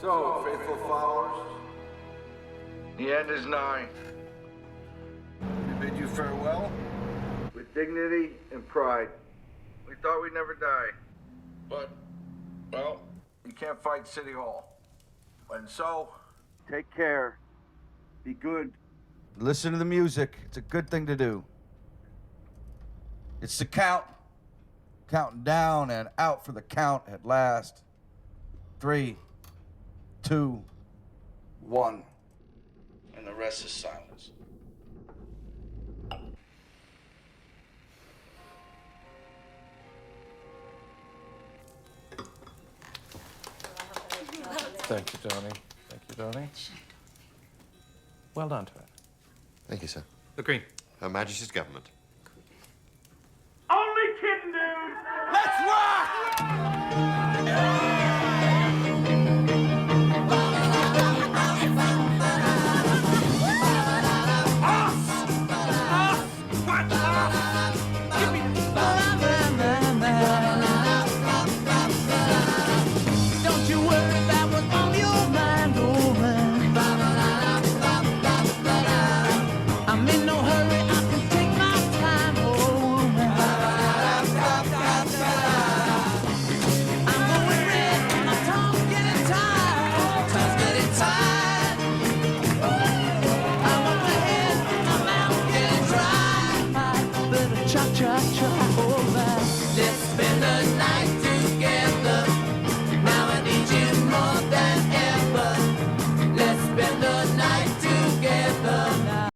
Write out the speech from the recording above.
So, faithful followers, the end is nigh. We bid you farewell with dignity and pride. We thought we'd never die, but, well, you can't fight City Hall. And so, take care, be good. Listen to the music. It's a good thing to do. It's the count. Counting down and out for the count at last. 3, 2, 1. And the rest is silence. Thank you, Tony. Thank you, Tony. Well done, Tony. Thank you, sir. The Green. Her Majesty's government. Only kidding, dude! Let's rock! Don't you worry, that was on your mind, oh man. I'm in no hurry, I can take my time, oh man. I'm going red, my tongue's getting tired, tongue's getting tired. I'm on my head, my mouth getting dry. I better cha-cha-cha, oh.